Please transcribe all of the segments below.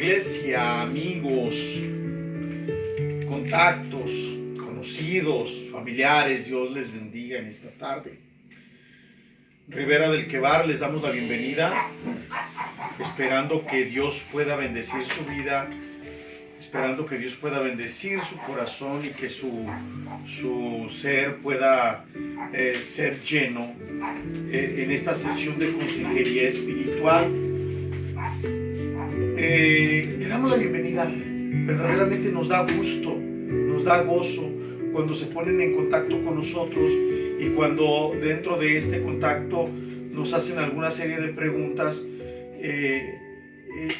iglesia, amigos, contactos, conocidos, familiares, Dios les bendiga en esta tarde. Rivera del Quebar, les damos la bienvenida, esperando que Dios pueda bendecir su vida, esperando que Dios pueda bendecir su corazón y que su ser pueda ser lleno en esta sesión de consejería espiritual. Le damos la bienvenida. Verdaderamente nos da gusto, nos da gozo cuando se ponen en contacto con nosotros y cuando dentro de este contacto nos hacen alguna serie de preguntas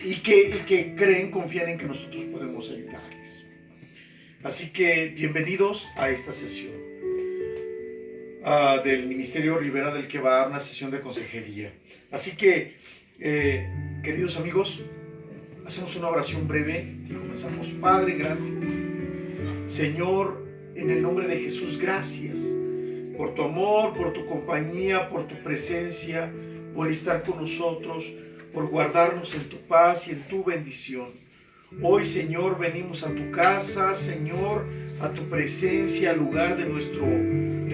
y que creen, confían en que nosotros podemos ayudarles. Así que bienvenidos a esta sesión del Ministerio Rivera del Quebar, una sesión de consejería. Así que, queridos amigos, hacemos una oración breve y comenzamos. Padre, gracias. Señor, en el nombre de Jesús, gracias por tu amor, por tu compañía, por tu presencia, por estar con nosotros, por guardarnos en tu paz y en tu bendición. Hoy, Señor, venimos a tu casa, Señor, a tu presencia, al lugar de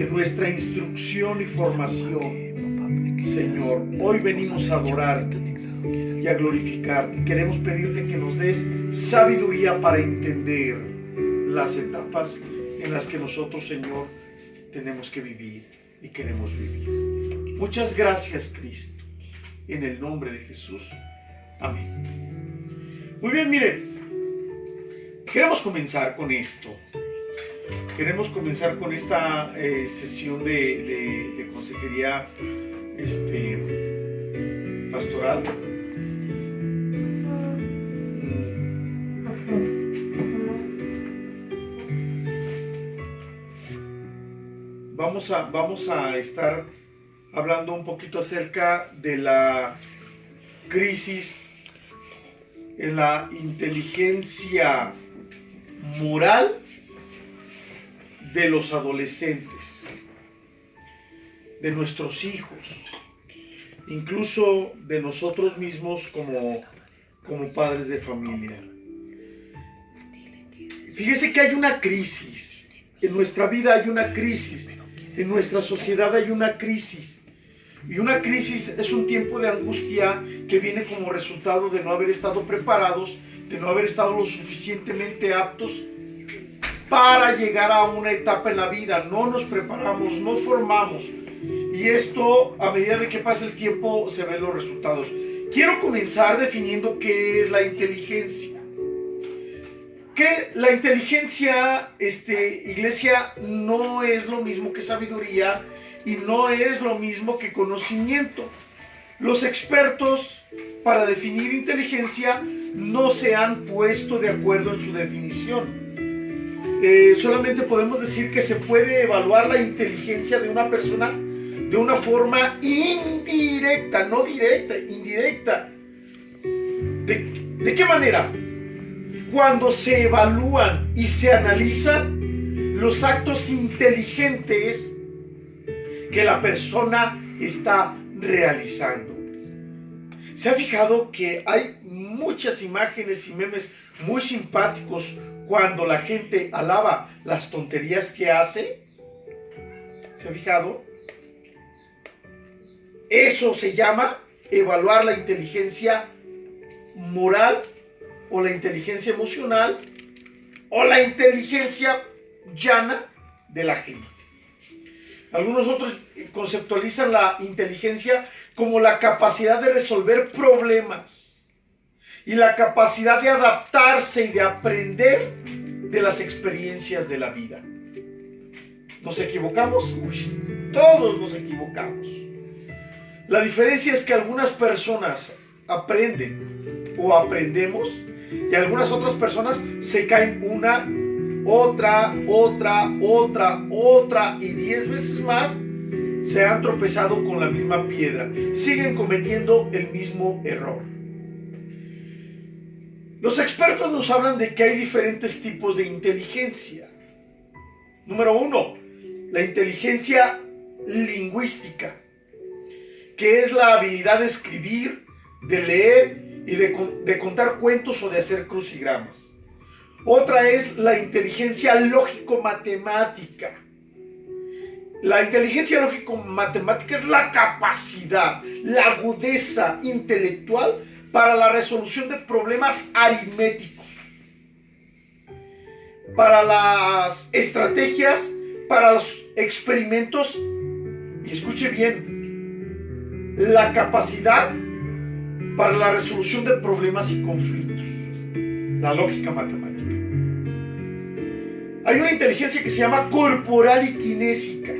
nuestra instrucción y formación. Señor, hoy venimos a adorarte y a glorificarte. Queremos pedirte que nos des sabiduría para entender las etapas en las que nosotros, Señor, tenemos que vivir y queremos vivir. Muchas gracias, Cristo. En el nombre de Jesús. Amén. Muy bien, miren. Queremos comenzar con esto. Queremos comenzar con esta sesión de consejería pastoral. Vamos a estar hablando un poquito acerca de la crisis en la inteligencia moral de los adolescentes, de nuestros hijos, incluso de nosotros mismos como padres de familia. Fíjese que hay una crisis, en nuestra vida hay una crisis, en nuestra sociedad hay una crisis. Y una crisis es un tiempo de angustia que viene como resultado de no haber estado preparados, de no haber estado lo suficientemente aptos para llegar a una etapa en la vida. No nos preparamos, no formamos. Y esto, a medida de que pasa el tiempo, se ven los resultados. Quiero comenzar definiendo qué es la inteligencia. Que la inteligencia, iglesia, no es lo mismo que sabiduría y no es lo mismo que conocimiento. Los expertos para definir inteligencia no se han puesto de acuerdo en su definición. Solamente podemos decir que se puede evaluar la inteligencia de una persona de una forma indirecta, no directa, indirecta. ¿De qué manera? Cuando se evalúan y se analizan los actos inteligentes que la persona está realizando. ¿Se ha fijado que hay muchas imágenes y memes muy simpáticos cuando la gente alaba las tonterías que hace? ¿Se ha fijado? Eso se llama evaluar la inteligencia moral o la inteligencia emocional o la inteligencia llana de la gente. Algunos otros conceptualizan la inteligencia como la capacidad de resolver problemas y la capacidad de adaptarse y de aprender de las experiencias de la vida. ¿Nos equivocamos? Todos nos equivocamos. La diferencia es que algunas personas aprenden o aprendemos y algunas otras personas se caen una, otra y 10 veces más se han tropezado con la misma piedra. Siguen cometiendo el mismo error. Los expertos nos hablan de que hay diferentes tipos de inteligencia. Número 1, la inteligencia lingüística, que es la habilidad de escribir, de leer y de contar cuentos o de hacer crucigramas. Otra es la inteligencia lógico-matemática. La inteligencia lógico-matemática es la capacidad, la agudeza intelectual para la resolución de problemas aritméticos, para las estrategias, para los experimentos, y escuche bien, la capacidad para la resolución de problemas y conflictos, la lógica matemática. Hay una inteligencia que se llama corporal y kinésica.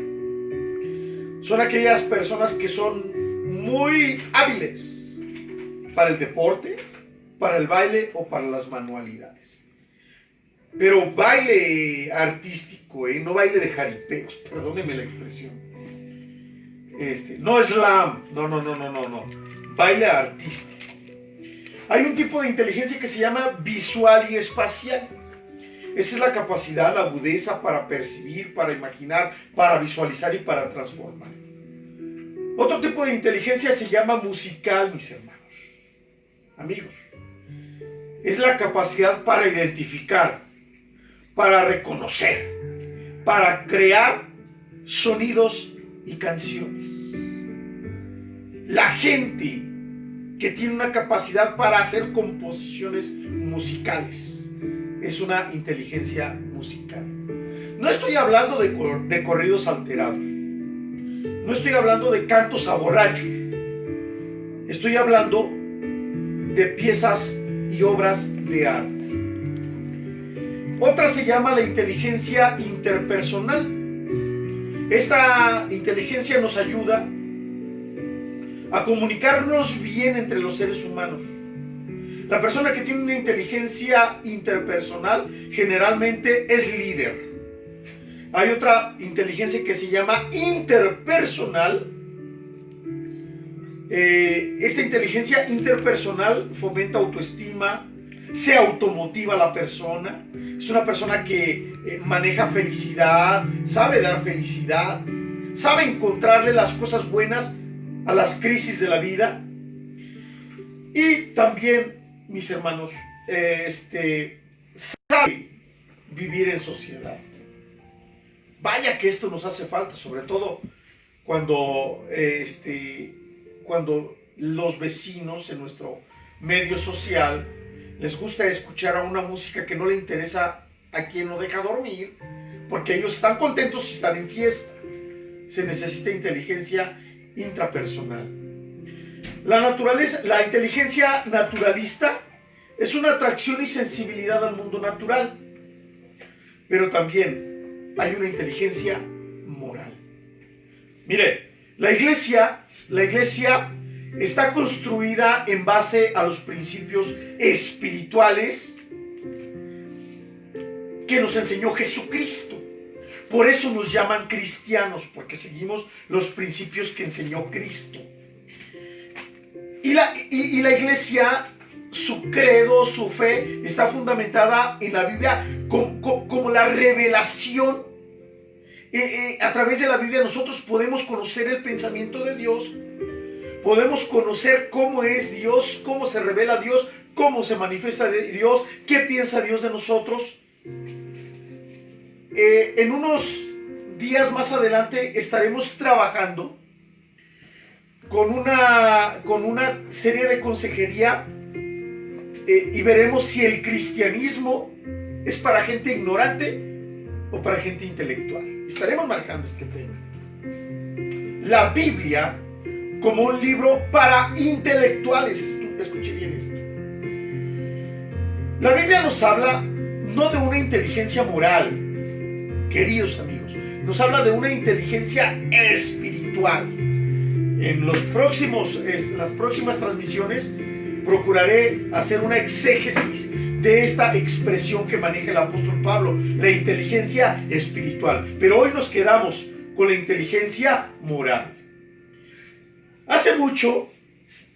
Son aquellas personas que son muy hábiles para el deporte, para el baile o para las manualidades. Pero baile artístico, no baile de jaripeos, perdónenme la expresión. No slam, no. Baile artístico. Hay un tipo de inteligencia que se llama visual y espacial. Esa es la capacidad, la agudeza para percibir, para imaginar, para visualizar y para transformar. Otro tipo de inteligencia se llama musical, mis hermanos, amigos. Es la capacidad para identificar, para reconocer, para crear sonidos y canciones. La gente que tiene una capacidad para hacer composiciones musicales es una inteligencia musical. No estoy hablando de corridos alterados. No estoy hablando de cantos a borrachos. Estoy hablando de piezas y obras de arte. Otra se llama la inteligencia interpersonal. Esta inteligencia nos ayuda a comunicarnos bien entre los seres humanos. La persona que tiene una inteligencia interpersonal generalmente es líder. Hay otra inteligencia que se llama interpersonal. Esta inteligencia interpersonal fomenta autoestima, se automotiva la persona. Es una persona que maneja felicidad, sabe dar felicidad, sabe encontrarle las cosas buenas a las crisis de la vida. Y también, mis hermanos, sabe vivir en sociedad. Vaya que esto nos hace falta, sobre todo cuando los vecinos en nuestro medio social les gusta escuchar a una música que no le interesa a quien lo deja dormir, porque ellos están contentos y están en fiesta. Se necesita inteligencia intrapersonal. La inteligencia naturalista es una atracción y sensibilidad al mundo natural, pero también hay una inteligencia moral. Mire, la iglesia está construida en base a los principios espirituales que nos enseñó Jesucristo. Por eso nos llaman cristianos, porque seguimos los principios que enseñó Cristo. Y la iglesia, su credo, su fe, está fundamentada en la Biblia como la revelación. A través de la Biblia nosotros podemos conocer el pensamiento de Dios, podemos conocer cómo es Dios, cómo se revela Dios, cómo se manifiesta Dios, qué piensa Dios de nosotros. En unos días más adelante estaremos trabajando con una serie de consejería y veremos si el cristianismo es para gente ignorante o para gente intelectual. Estaremos manejando este tema. La Biblia como un libro para intelectuales. Escuche bien esto. La Biblia nos habla no de una inteligencia moral, queridos amigos, nos habla de una inteligencia espiritual. En las próximas transmisiones procuraré hacer una exégesis de esta expresión que maneja el apóstol Pablo, la inteligencia espiritual. Pero hoy nos quedamos con la inteligencia moral. Hace mucho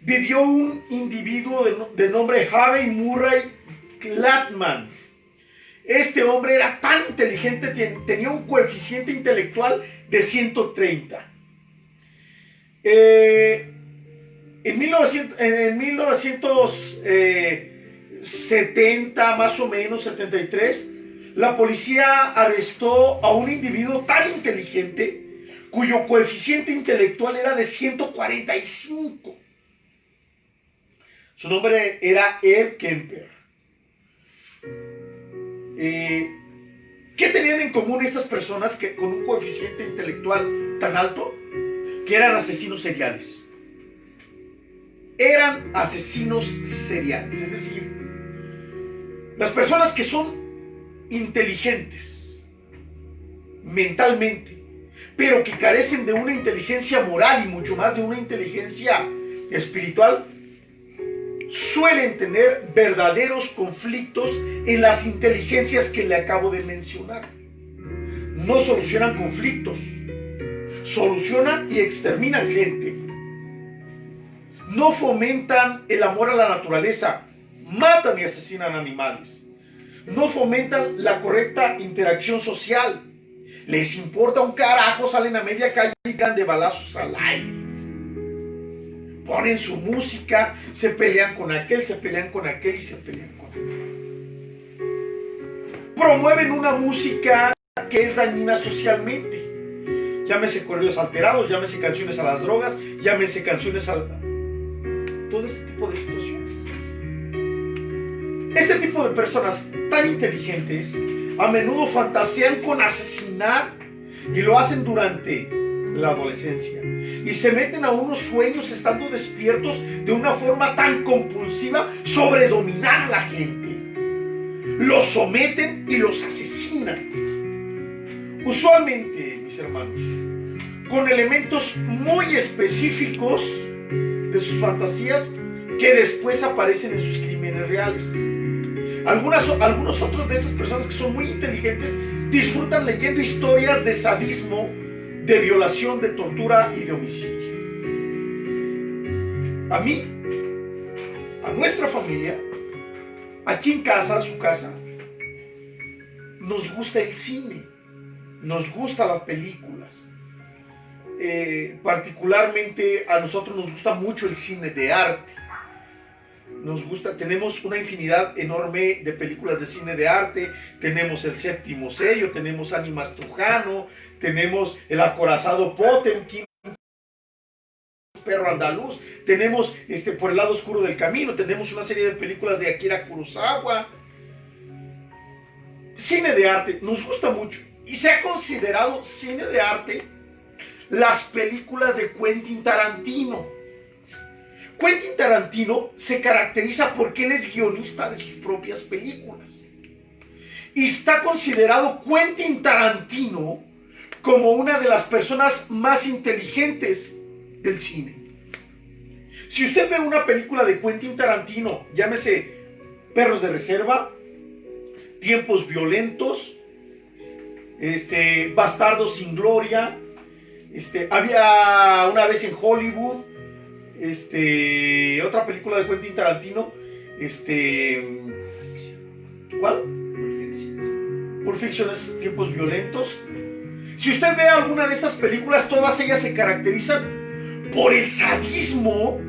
vivió un individuo de nombre Harvey Murray Gladman. Este hombre era tan inteligente, tenía un coeficiente intelectual de 130. En 1970, más o menos, 73, la policía arrestó a un individuo tan inteligente cuyo coeficiente intelectual era de 145. Su nombre era Ed Kemper. ¿Qué tenían en común estas personas que con un coeficiente intelectual tan alto? Que eran asesinos seriales. Eran asesinos seriales, es decir, las personas que son inteligentes mentalmente, pero que carecen de una inteligencia moral y mucho más de una inteligencia espiritual, suelen tener verdaderos conflictos en las inteligencias que le acabo de mencionar. No solucionan conflictos, solucionan y exterminan gente. No fomentan el amor a la naturaleza, matan y asesinan animales. No fomentan la correcta interacción social. Les importa un carajo, salen a media calle y dan de balazos al aire. Ponen su música, se pelean con aquel, se pelean con aquel y se pelean con aquel. Promueven una música que es dañina socialmente. Llámese corridos alterados, llámese canciones a las drogas, llámese canciones a todo este tipo de situaciones. Este tipo de personas tan inteligentes a menudo fantasean con asesinar y lo hacen durante la adolescencia y se meten a unos sueños estando despiertos de una forma tan compulsiva sobre dominar a la gente. Los someten y los asesinan. Usualmente, mis hermanos, con elementos muy específicos de sus fantasías que después aparecen en sus crímenes reales. Algunos otros de esas personas que son muy inteligentes disfrutan leyendo historias de sadismo, de violación, de tortura y de homicidio. A mí, a nuestra familia, aquí en casa, su casa, nos gusta el cine, nos gustan las películas. Particularmente a nosotros nos gusta mucho el cine de arte. Nos gusta, tenemos una infinidad enorme de películas de cine de arte. Tenemos El Séptimo Sello, tenemos Ánimas Trujano, tenemos El Acorazado Potemkin, Perro Andaluz, tenemos Por el lado oscuro del camino, tenemos una serie de películas de Akira Kurosawa. Cine de arte nos gusta mucho y se ha considerado cine de arte las películas de Quentin Tarantino. Quentin Tarantino se caracteriza porque él es guionista de sus propias películas. Y está considerado Quentin Tarantino como una de las personas más inteligentes del cine. Si usted ve una película de Quentin Tarantino, llámese Perros de Reserva, Tiempos Violentos, Bastardos sin Gloria, Había una vez en Hollywood, otra película de Quentin Tarantino, ¿cuál? Pulp Fiction es Tiempos Violentos. Si usted ve alguna de estas películas, todas ellas se caracterizan por el sadismo,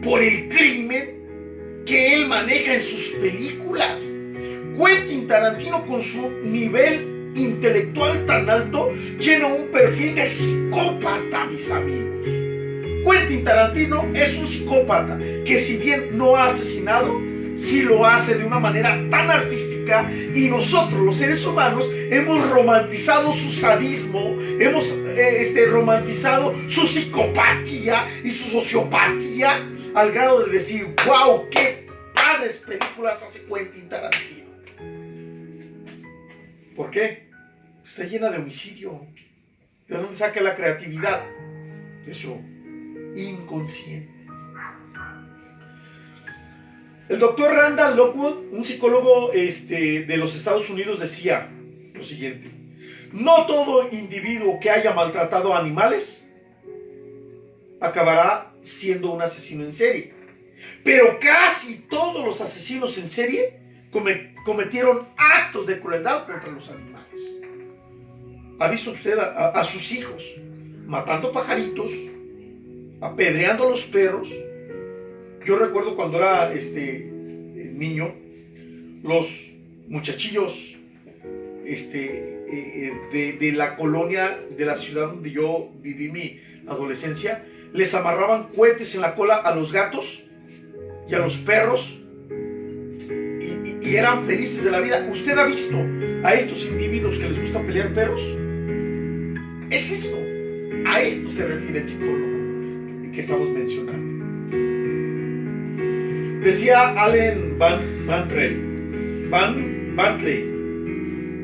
por el crimen que él maneja en sus películas. Quentin Tarantino, con su nivel intelectual tan alto, llena un perfil de psicópata, mis amigos. Quentin Tarantino es un psicópata que, si bien no ha asesinado, sí lo hace de una manera tan artística, y nosotros, los seres humanos, hemos romantizado su sadismo, hemos romantizado su psicopatía y su sociopatía al grado de decir: wow, qué padres películas hace Quentin Tarantino. ¿Por qué? Está llena de homicidio. ¿De dónde saca la creatividad? De su inconsciente. El doctor Randall Lockwood, un psicólogo de los Estados Unidos, decía lo siguiente: no todo individuo que haya maltratado a animales acabará siendo un asesino en serie, pero casi todos los asesinos en serie cometieron actos de crueldad contra los animales. ¿Ha visto usted a sus hijos matando pajaritos, apedreando a los perros, Yo recuerdo cuando era niño, los muchachillos de la colonia, de la ciudad donde yo viví mi adolescencia, les amarraban cohetes en la cola a los gatos y a los perros y eran felices de la vida. ¿Usted ha visto a estos individuos que les gusta pelear perros? Es esto. A esto se refiere el psicólogo que estamos mencionando. Decía Allen Bantley,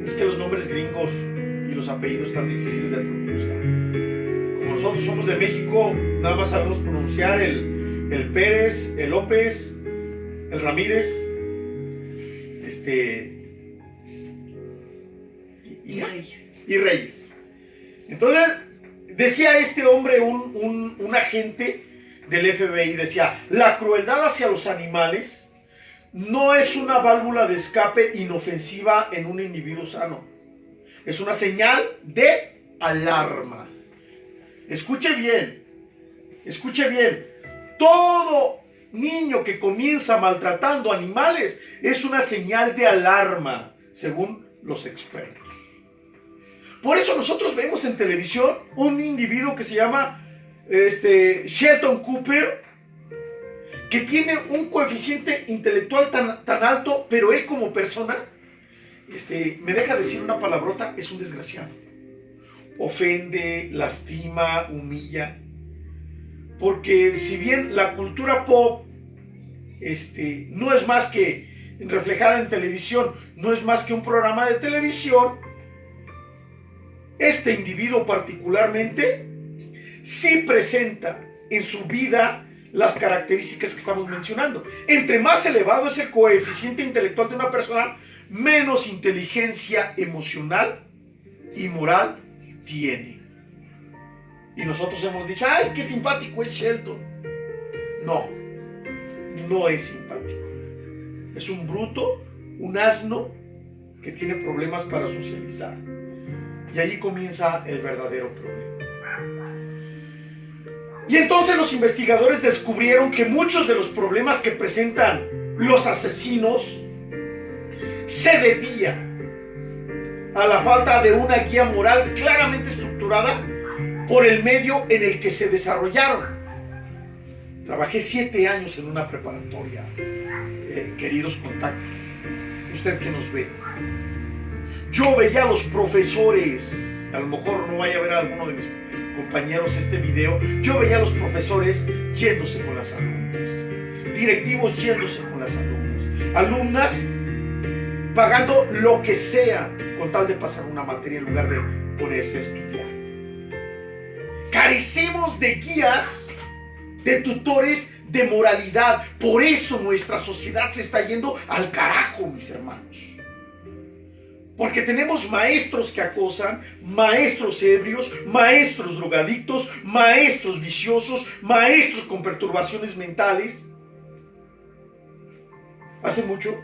es que los nombres gringos y los apellidos están difíciles de pronunciar. Como nosotros somos de México, nada más sabemos pronunciar el Pérez, el López, el Ramírez, y Reyes. Entonces, decía este hombre, un agente del FBI, decía: la crueldad hacia los animales no es una válvula de escape inofensiva en un individuo sano. Es una señal de alarma. Escuche bien. Escuche bien. Todo niño que comienza maltratando animales es una señal de alarma, según los expertos. Por eso nosotros vemos en televisión un individuo que se llama Sheldon Cooper, que tiene un coeficiente intelectual tan alto, pero él como persona, me deja decir una palabrota, es un desgraciado. Ofende, lastima, humilla. Porque si bien la cultura pop no es más que reflejada en televisión, no es más que un programa de televisión, este individuo particularmente sí presenta en su vida las características que estamos mencionando. Entre más elevado es el coeficiente intelectual de una persona, menos inteligencia emocional y moral tiene. Y nosotros hemos dicho: ¡ay, qué simpático es Sheldon! No, no es simpático. Es un bruto, un asno que tiene problemas para socializar. Y allí comienza el verdadero problema. Y entonces los investigadores descubrieron que muchos de los problemas que presentan los asesinos se debían a la falta de una guía moral claramente estructurada por el medio en el que se desarrollaron. Trabajé 7 años en una preparatoria, queridos contactos, usted que nos ve. Yo veía a los profesores, a lo mejor no vaya a ver a alguno de mis compañeros este video, yo veía a los profesores yéndose con las alumnas, directivos yéndose con las alumnas pagando lo que sea con tal de pasar una materia en lugar de ponerse a estudiar. Carecemos de guías, de tutores de moralidad. Por eso nuestra sociedad se está yendo al carajo, mis hermanos. Porque tenemos maestros que acosan, maestros ebrios, maestros drogadictos, maestros viciosos, maestros con perturbaciones mentales. Hace mucho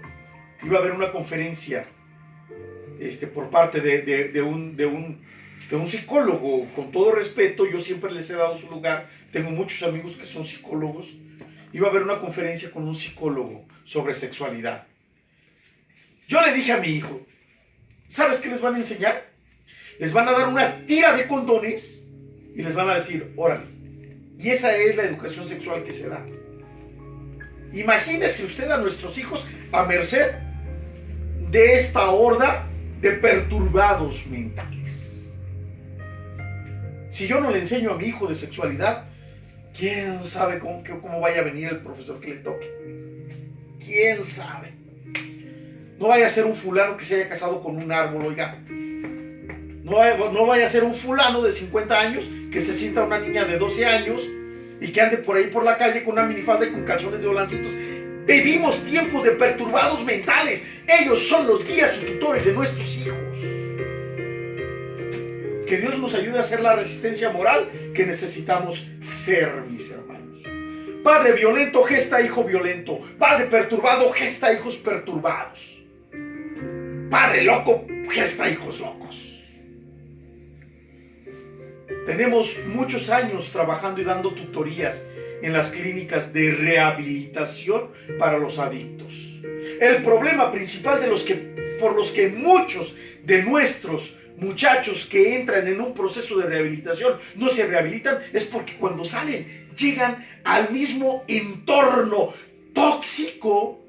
iba a haber una conferencia por parte de un psicólogo. Con todo respeto, yo siempre les he dado su lugar. Tengo muchos amigos que son psicólogos. Iba a haber una conferencia con un psicólogo sobre sexualidad. Yo le dije a mi hijo: ¿sabes qué les van a enseñar? Les van a dar una tira de condones y les van a decir: órale. Y esa es la educación sexual que se da. Imagínese usted a nuestros hijos a merced de esta horda de perturbados mentales. Si yo no le enseño a mi hijo de sexualidad, ¿quién sabe cómo vaya a venir el profesor que le toque? ¿Quién sabe? No vaya a ser un fulano que se haya casado con un árbol, oiga. No vaya a ser un fulano de 50 años que se sienta una niña de 12 años y que ande por ahí por la calle con una minifalda y con calzones de holancitos. Vivimos tiempos de perturbados mentales. Ellos son los guías y tutores de nuestros hijos. Que Dios nos ayude a hacer la resistencia moral que necesitamos ser, mis hermanos. Padre violento gesta hijo violento. Padre perturbado gesta hijos perturbados. Padre loco gesta hijos locos. Tenemos muchos años trabajando y dando tutorías en las clínicas de rehabilitación para los adictos. El problema principal por los que muchos de nuestros muchachos que entran en un proceso de rehabilitación no se rehabilitan es porque cuando salen llegan al mismo entorno tóxico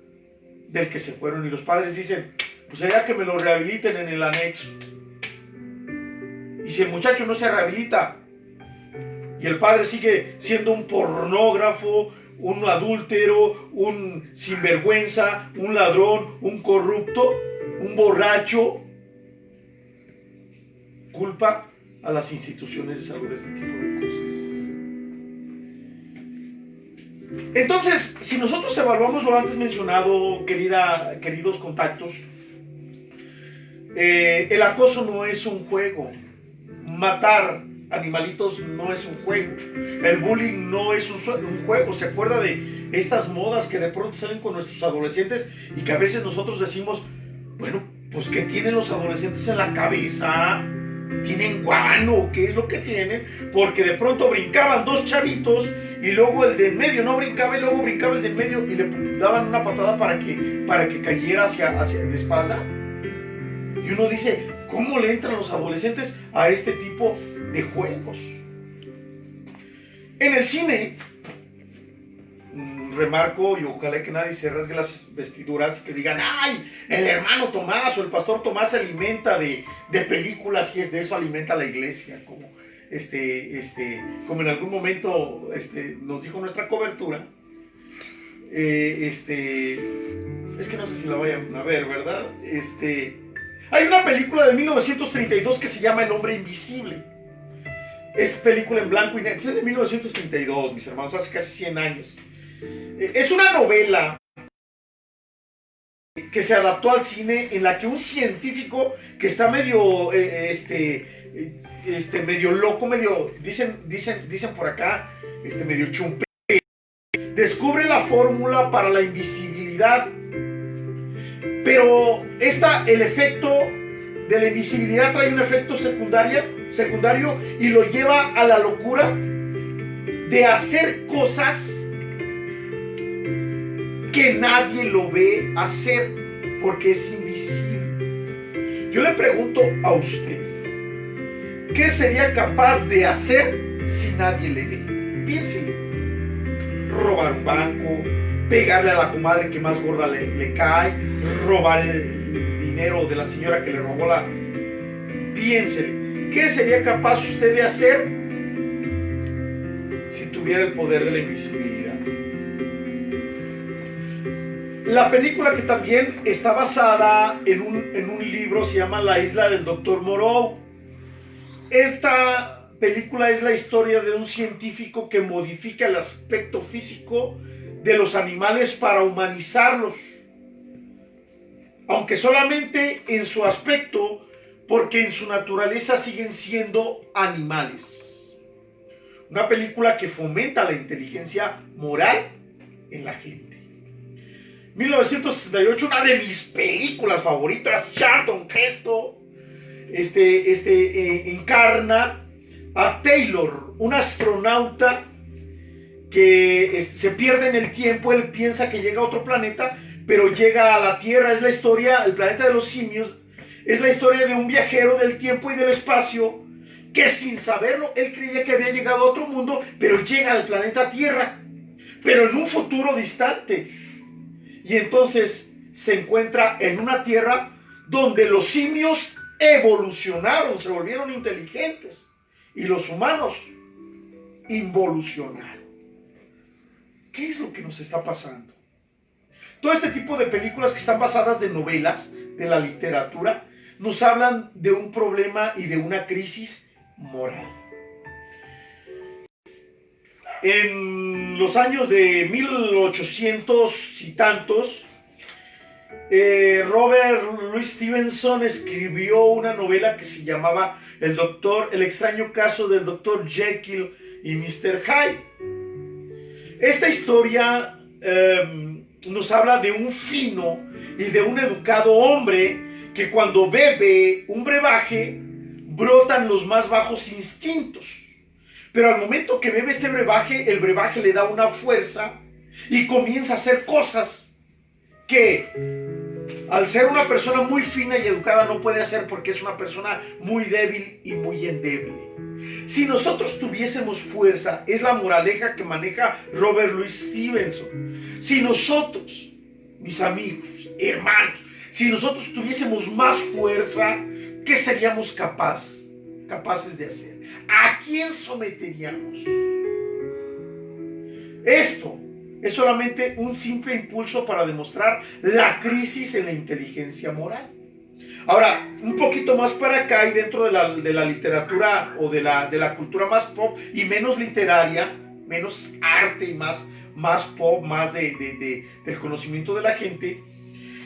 del que se fueron, y los padres dicen, pues allá que me lo rehabiliten en el anexo. Y si el muchacho no se rehabilita y el padre sigue siendo un pornógrafo, un adúltero, un sinvergüenza, un ladrón, un corrupto, un borracho, culpa a las instituciones de salud de este tipo de cosas. Entonces, si nosotros evaluamos lo antes mencionado, queridos contactos, el acoso no es un juego. Matar animalitos no es un juego. El bullying no es un juego. ¿Se acuerda de estas modas que de pronto salen con nuestros adolescentes y que a veces nosotros decimos, bueno, pues ¿qué tienen los adolescentes en la cabeza? ¿Tienen guano? ¿Qué es lo que tienen? Porque de pronto brincaban dos chavitos y luego el de en medio no brincaba y luego brincaba el de en medio y le daban una patada para que cayera hacia la espalda. Y uno dice, ¿cómo le entran los adolescentes a este tipo de juegos? En el cine, remarco, y ojalá que nadie se rasgue las vestiduras y que digan, ¡ay! El hermano Tomás o el pastor Tomás se alimenta de películas y es de eso alimenta la iglesia, como como en algún momento nos dijo nuestra cobertura. Es que no sé si la vayan a ver, ¿verdad? Hay una película de 1932 que se llama El hombre invisible. Es película en blanco y negro. Es de 1932, mis hermanos, hace casi 100 años. Es una novela que se adaptó al cine en la que un científico que está medio medio loco, medio dicen por acá, medio chumpe, descubre la fórmula para la invisibilidad. Pero el efecto de la invisibilidad trae un efecto secundario y lo lleva a la locura de hacer cosas que nadie lo ve hacer porque es invisible. Yo le pregunto a usted, ¿qué sería capaz de hacer si nadie le ve? Piénsele. Robar un banco, pegarle a la comadre que más gorda le cae, robar el dinero de la señora que le robó Piénsele, ¿qué sería capaz usted de hacer si tuviera el poder de la invisibilidad? La película, que también está basada en un libro, se llama La isla del Dr. Moreau. Esta película es la historia de un científico que modifica el aspecto físico de los animales para humanizarlos, aunque solamente en su aspecto, porque en su naturaleza siguen siendo animales. Una película que fomenta la inteligencia moral en la gente. 1968, una de mis películas favoritas, Charlton Heston encarna a Taylor, un astronauta que se pierde en el tiempo. Él piensa que llega a otro planeta, pero llega a la Tierra. Es la historia, el planeta de los simios, es la historia de un viajero del tiempo y del espacio que, sin saberlo, él creía que había llegado a otro mundo, pero llega al planeta Tierra, pero en un futuro distante. Y entonces se encuentra en una Tierra donde los simios evolucionaron, se volvieron inteligentes, y los humanos involucionaron. ¿Qué es lo que nos está pasando? Todo este tipo de películas que están basadas de novelas, de la literatura, nos hablan de un problema y de una crisis moral. En los años de 1800 y tantos, Robert Louis Stevenson escribió una novela que se llamaba El extraño caso del Dr. Jekyll y Mr. Hyde. Esta historia nos habla de un fino y de un educado hombre que, cuando bebe un brebaje, brotan los más bajos instintos. Pero al momento que bebe este brebaje, el brebaje le da una fuerza y comienza a hacer cosas que al ser una persona muy fina y educada no puede hacer porque es una persona muy débil y muy endeble. Si nosotros tuviésemos fuerza, es la moraleja que maneja Robert Louis Stevenson. Si nosotros, mis amigos, hermanos, si nosotros tuviésemos más fuerza, ¿qué seríamos capaces de hacer? ¿A quién someteríamos? Esto es solamente un simple impulso para demostrar la crisis en la inteligencia moral. Ahora, un poquito más para acá y dentro de la literatura o de la cultura más pop y menos literaria, menos arte y más pop, más del conocimiento de la gente,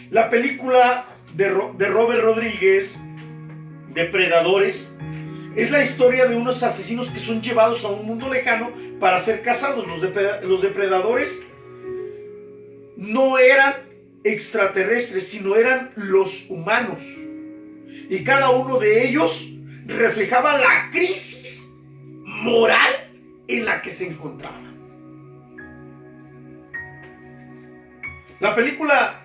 la película de Robert Rodríguez, Depredadores, es la historia de unos asesinos que son llevados a un mundo lejano para ser cazados. Los depredadores no eran extraterrestres, sino eran los humanos. Y cada uno de ellos reflejaba la crisis moral en la que se encontraban. La película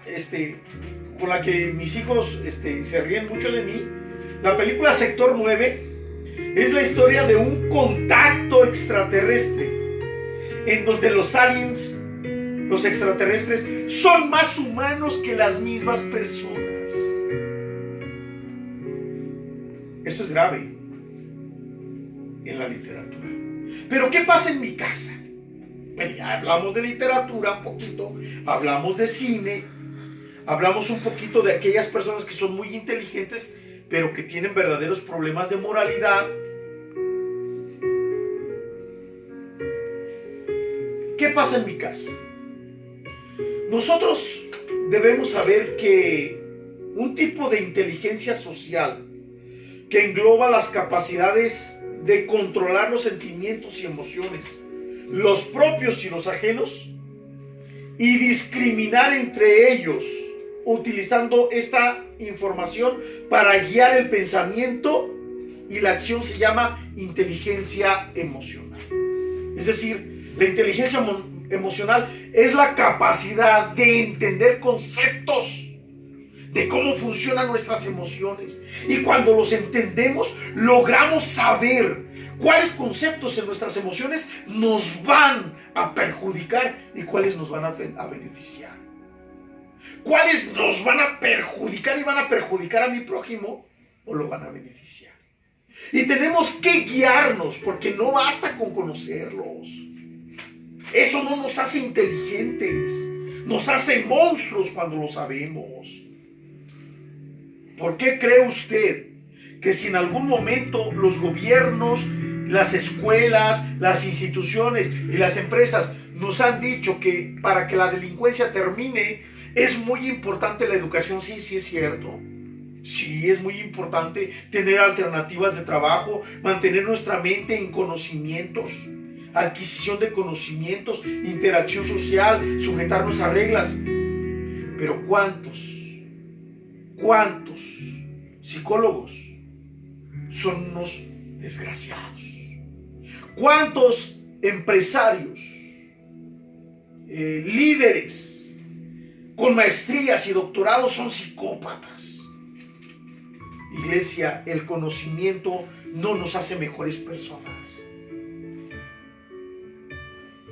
con la que mis hijos se ríen mucho de mí, la película Sector 9, es la historia de un contacto extraterrestre en donde los aliens, los extraterrestres, son más humanos que las mismas personas. Esto es grave en la literatura. Pero ¿qué pasa en mi casa? Bueno, ya hablamos de literatura un poquito, hablamos de cine, hablamos un poquito de aquellas personas que son muy inteligentes, pero que tienen verdaderos problemas de moralidad. ¿Qué pasa en mi casa? Nosotros debemos saber que un tipo de inteligencia social que engloba las capacidades de controlar los sentimientos y emociones, los propios y los ajenos, y discriminar entre ellos, utilizando esta información para guiar el pensamiento y la acción, se llama inteligencia emocional. Es decir, la inteligencia emocional es la capacidad de entender conceptos de cómo funcionan nuestras emociones. Y cuando los entendemos, logramos saber cuáles conceptos en nuestras emociones nos van a perjudicar y cuáles nos van a beneficiar. Cuáles nos van a perjudicar y van a perjudicar a mi prójimo o lo van a beneficiar. Y tenemos que guiarnos, porque no basta con conocerlos. Eso no nos hace inteligentes, nos hace monstruos cuando lo sabemos. ¿Por qué cree usted que si en algún momento los gobiernos, las escuelas, las instituciones y las empresas nos han dicho que para que la delincuencia termine es muy importante la educación? Sí, sí es cierto. Sí, es muy importante tener alternativas de trabajo, mantener nuestra mente en conocimientos, adquisición de conocimientos, interacción social, sujetarnos a reglas. Pero ¿cuántos psicólogos son unos desgraciados? ¿Cuántos empresarios, líderes con maestrías y doctorados son psicópatas? Iglesia, el conocimiento no nos hace mejores personas.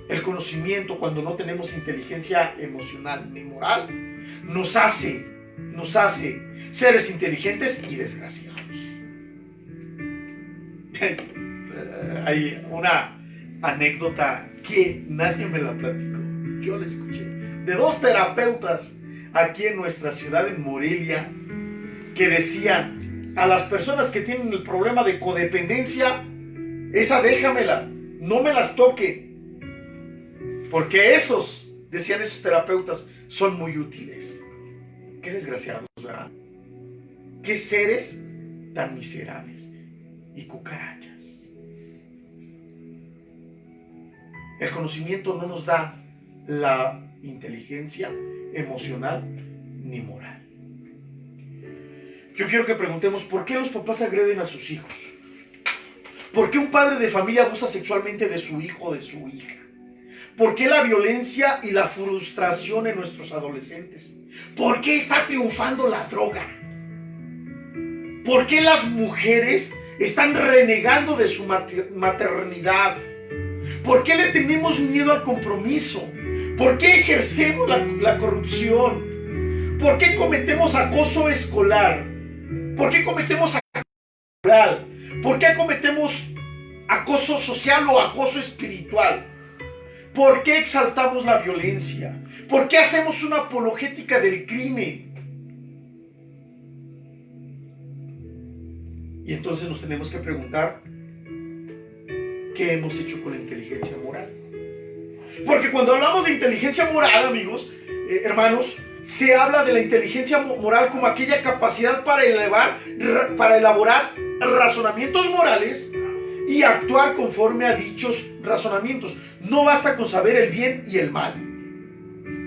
El conocimiento, cuando no tenemos inteligencia emocional ni moral, nos hace seres inteligentes y desgraciados. Hay una anécdota que nadie me la platicó, yo la escuché, de dos terapeutas aquí en nuestra ciudad, en Morelia, que decían a las personas que tienen el problema de codependencia: esa déjamela, no me las toque, porque esos, decían esos terapeutas, son muy útiles. Qué desgraciados, ¿verdad? Qué seres tan miserables y cucarachas. El conocimiento no nos da la inteligencia emocional ni moral. Yo quiero que preguntemos: ¿por qué los papás agreden a sus hijos? ¿Por qué un padre de familia abusa sexualmente de su hijo o de su hija? ¿Por qué la violencia y la frustración en nuestros adolescentes? ¿Por qué está triunfando la droga? ¿Por qué las mujeres están renegando de su maternidad? ¿Por qué le tenemos miedo al compromiso? ¿Por qué ejercemos la corrupción? ¿Por qué cometemos acoso escolar? ¿Por qué cometemos acoso moral? ¿Por qué cometemos acoso social o acoso espiritual? ¿Por qué exaltamos la violencia? ¿Por qué hacemos una apologética del crimen? Y entonces nos tenemos que preguntar, ¿qué hemos hecho con la inteligencia moral? Porque cuando hablamos de inteligencia moral, amigos, hermanos, se habla de la inteligencia moral como aquella capacidad para elaborar razonamientos morales y actuar conforme a dichos razonamientos. No basta con saber el bien y el mal.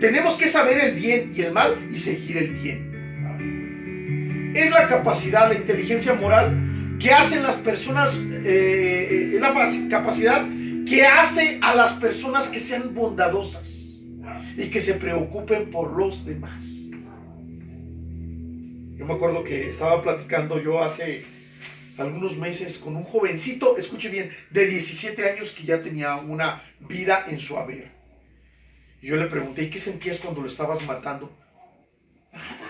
Tenemos que saber el bien y el mal y seguir el bien. Es la capacidad, la inteligencia moral que hacen las personas, es la capacidad que hace a las personas que sean bondadosas y que se preocupen por los demás. Yo me acuerdo que estaba platicando yo hace algunos meses con un jovencito, escuche bien, de 17 años que ya tenía una vida en su haber. Y yo le pregunté, ¿y qué sentías cuando lo estabas matando? Nada.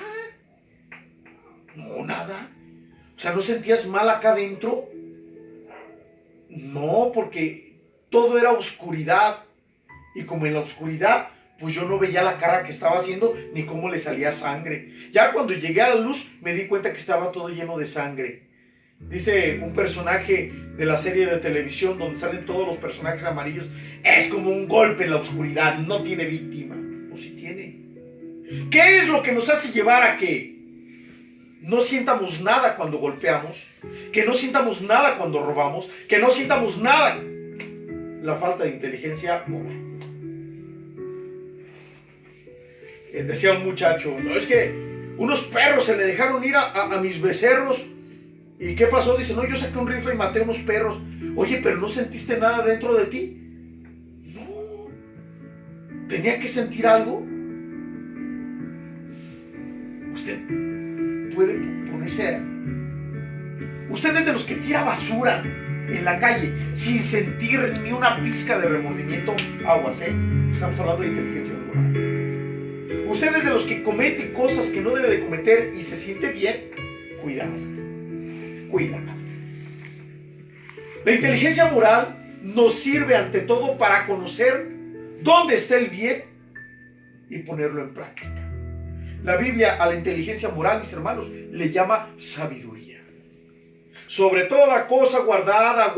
No, nada. O sea, ¿no sentías mal acá adentro? No, porque todo era oscuridad. Y como en la oscuridad, pues yo no veía la cara que estaba haciendo ni cómo le salía sangre. Ya cuando llegué a la luz me di cuenta que estaba todo lleno de sangre. Dice un personaje de la serie de televisión donde salen todos los personajes amarillos, es como un golpe en la oscuridad, no tiene víctima. O sí tiene. ¿Qué es lo que nos hace llevar a que no sientamos nada cuando golpeamos? Que no sientamos nada cuando robamos, que no sientamos nada. La falta de inteligencia moral. Decía un muchacho, no, es que unos perros se le dejaron ir a mis becerros. ¿Y qué pasó? Dice, no, yo saqué un rifle y maté a unos perros. Oye, pero ¿no sentiste nada dentro de ti? No. ¿Tenía que sentir algo? Usted puede ponerse... Usted es de los que tira basura en la calle sin sentir ni una pizca de remordimiento. Aguas, estamos hablando de inteligencia moral. Usted es de los que comete cosas que no debe de cometer y se siente bien. Cuidado. Cuidado. La inteligencia moral nos sirve ante todo para conocer dónde está el bien y ponerlo en práctica. La Biblia a la inteligencia moral, mis hermanos, le llama sabiduría. Sobre toda cosa guardada,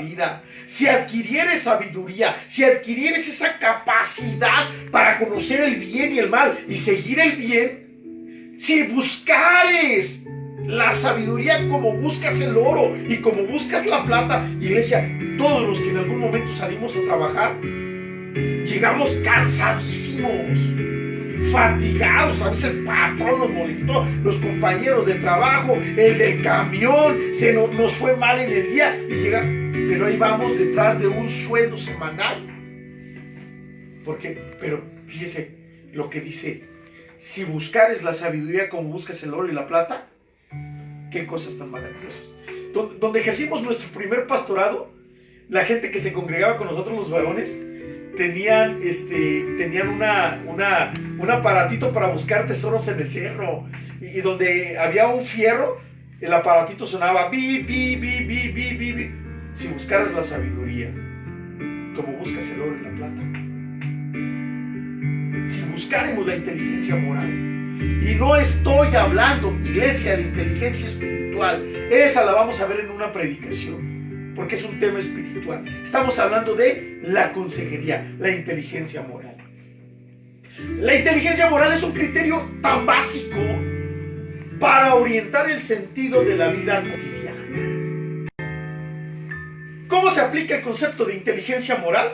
vida. Si adquirieres sabiduría, si adquirieres esa capacidad para conocer el bien y el mal y seguir el bien, si buscares la sabiduría como buscas el oro y como buscas la plata, iglesia, todos los que en algún momento salimos a trabajar, llegamos cansadísimos, fatigados. A veces el patrón nos molestó, los compañeros de trabajo, el del camión, nos fue mal en el día y llega, pero ahí vamos detrás de un sueldo semanal. Pero fíjese lo que dice: si buscares la sabiduría como buscas el oro y la plata, qué cosas tan maravillosas. Donde ejercimos nuestro primer pastorado, la gente que se congregaba con nosotros, los varones, tenían un aparatito para buscar tesoros en el cerro, y donde había un fierro, el aparatito sonaba bi, bi, bi, bi, bi, bi, bi. Si buscaras la sabiduría como buscas el oro y la plata, si buscaremos la inteligencia moral. Y no estoy hablando, iglesia, de inteligencia espiritual. Esa la vamos a ver en una predicación, porque es un tema espiritual. Estamos hablando de la consejería, la inteligencia moral. La inteligencia moral es un criterio tan básico para orientar el sentido de la vida cotidiana. ¿Cómo se aplica el concepto de inteligencia moral?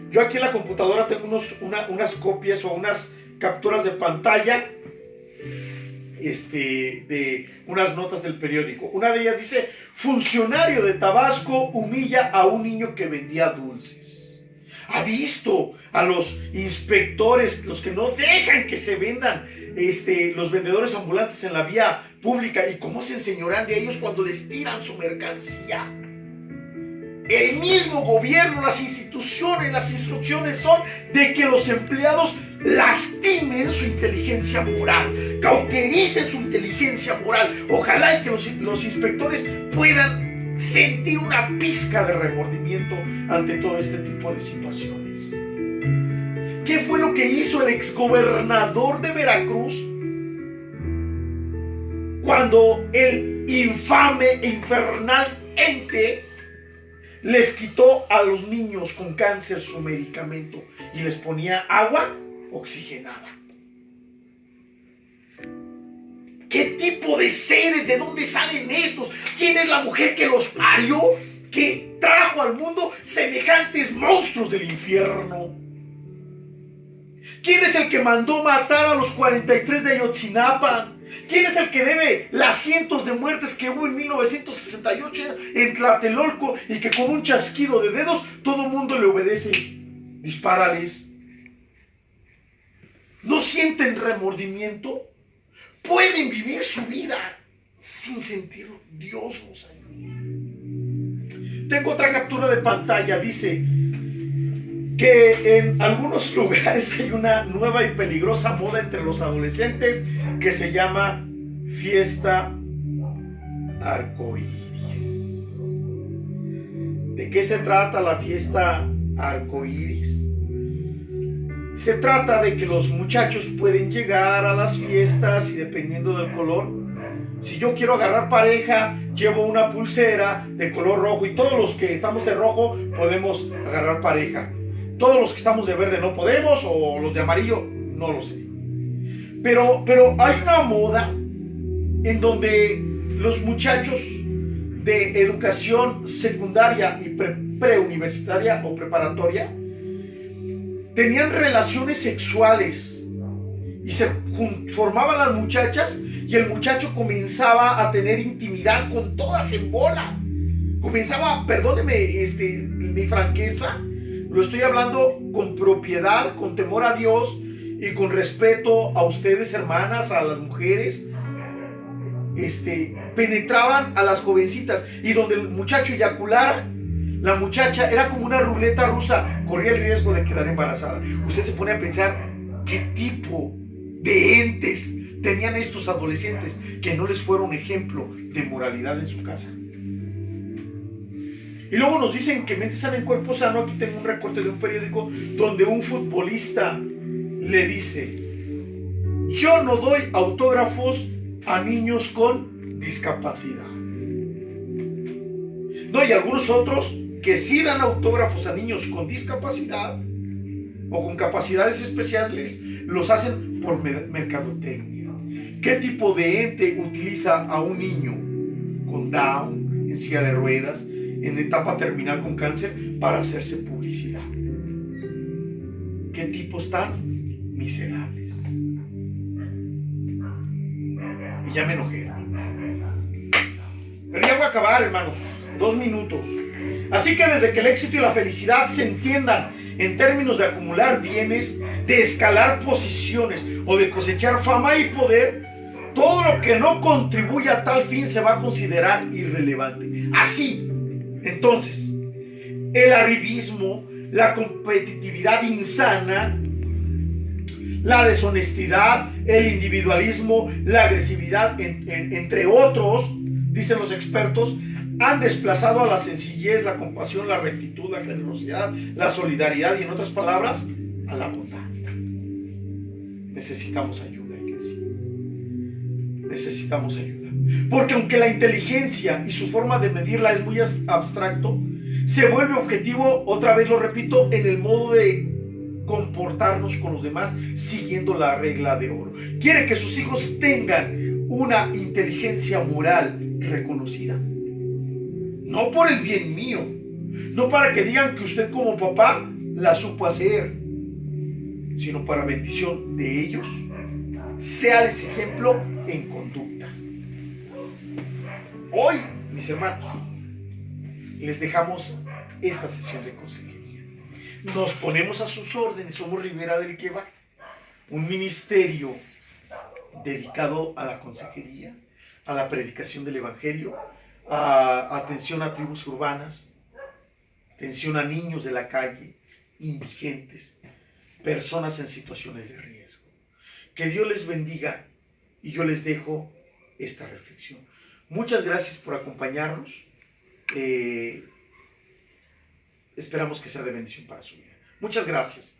Yo aquí en la computadora tengo unas copias o unas capturas de pantalla de unas notas del periódico. Una de ellas dice: funcionario de Tabasco humilla a un niño que vendía dulces. ¿Ha visto a los inspectores, los que no dejan que se vendan los vendedores ambulantes en la vía pública, y cómo se enseñorean de ellos cuando les tiran su mercancía? El mismo gobierno, las instituciones, las instrucciones son de que los empleados lastimen su inteligencia moral, cautericen su inteligencia moral. Ojalá y que los inspectores puedan sentir una pizca de remordimiento ante todo este tipo de situaciones. ¿Qué fue lo que hizo el exgobernador de Veracruz cuando el infame e infernal ente les quitó a los niños con cáncer su medicamento y les ponía agua oxigenada? ¿Qué tipo de seres? ¿De dónde salen estos? ¿Quién es la mujer que los parió? Que trajo al mundo semejantes monstruos del infierno. ¿Quién es el que mandó matar a los 43 de Ayotzinapa? ¿Quién es el que debe las cientos de muertes que hubo en 1968 en Tlatelolco y que con un chasquido de dedos todo el mundo le obedece? Dispárales. ¿No sienten remordimiento? Pueden vivir su vida sin sentirlo. Dios los ayude. Tengo otra captura de pantalla. Dice que en algunos lugares hay una nueva y peligrosa moda entre los adolescentes que se llama fiesta arcoíris. ¿De qué se trata la fiesta arcoíris? Se trata de que los muchachos pueden llegar a las fiestas y dependiendo del color, si yo quiero agarrar pareja, llevo una pulsera de color rojo, y todos los que estamos de rojo podemos agarrar pareja. Todos los que estamos de verde no podemos, o los de amarillo, no lo sé. Pero hay una moda en donde los muchachos de educación secundaria y preuniversitaria o preparatoria tenían relaciones sexuales y se formaban las muchachas y el muchacho comenzaba a tener intimidad con todas en bola. Comenzaba, perdóneme mi franqueza, lo estoy hablando con propiedad, con temor a Dios y con respeto a ustedes, hermanas, a las mujeres. Penetraban a las jovencitas, y donde el muchacho eyaculara, la muchacha era como una ruleta rusa, corría el riesgo de quedar embarazada. Usted se pone a pensar qué tipo de entes tenían estos adolescentes que no les fueron ejemplo de moralidad en su casa. Y luego nos dicen que mente sana en cuerpo sano. Aquí tengo un recorte de un periódico donde un futbolista le dice: yo no doy autógrafos a niños con discapacidad. No, y algunos otros que sí dan autógrafos a niños con discapacidad o con capacidades especiales, los hacen por mercadotecnia. ¿Qué tipo de ente utiliza a un niño con Down, en silla de ruedas, en etapa terminal con cáncer, para hacerse publicidad? ¿Qué tipos tan miserables? Y ya me enojé. Pero ya voy a acabar, hermanos. 2 minutos. Así que desde que el éxito y la felicidad se entiendan en términos de acumular bienes, de escalar posiciones o de cosechar fama y poder, todo lo que no contribuya a tal fin se va a considerar irrelevante. Así, entonces, el arribismo, la competitividad insana, la deshonestidad, el individualismo, la agresividad, entre otros, dicen los expertos, han desplazado a la sencillez, la compasión, la rectitud, la generosidad, la solidaridad y, en otras palabras, a la bondad. Necesitamos ayuda, iglesia. Necesitamos ayuda. Porque aunque la inteligencia y su forma de medirla es muy abstracto, se vuelve objetivo, otra vez lo repito, en el modo de comportarnos con los demás siguiendo la regla de oro. Quiere que sus hijos tengan una inteligencia moral reconocida. No por el bien mío, no para que digan que usted como papá la supo hacer, sino para bendición de ellos Séales ejemplo en conducta. Hoy, mis hermanos, les dejamos esta sesión de consejería. Nos ponemos a sus órdenes. Somos Ribera del Ikeba, un ministerio dedicado a la consejería, a la predicación del Evangelio, a atención a tribus urbanas, atención a niños de la calle, indigentes, personas en situaciones de riesgo. Que Dios les bendiga y yo les dejo esta reflexión. Muchas gracias por acompañarnos. Esperamos que sea de bendición para su vida. Muchas gracias.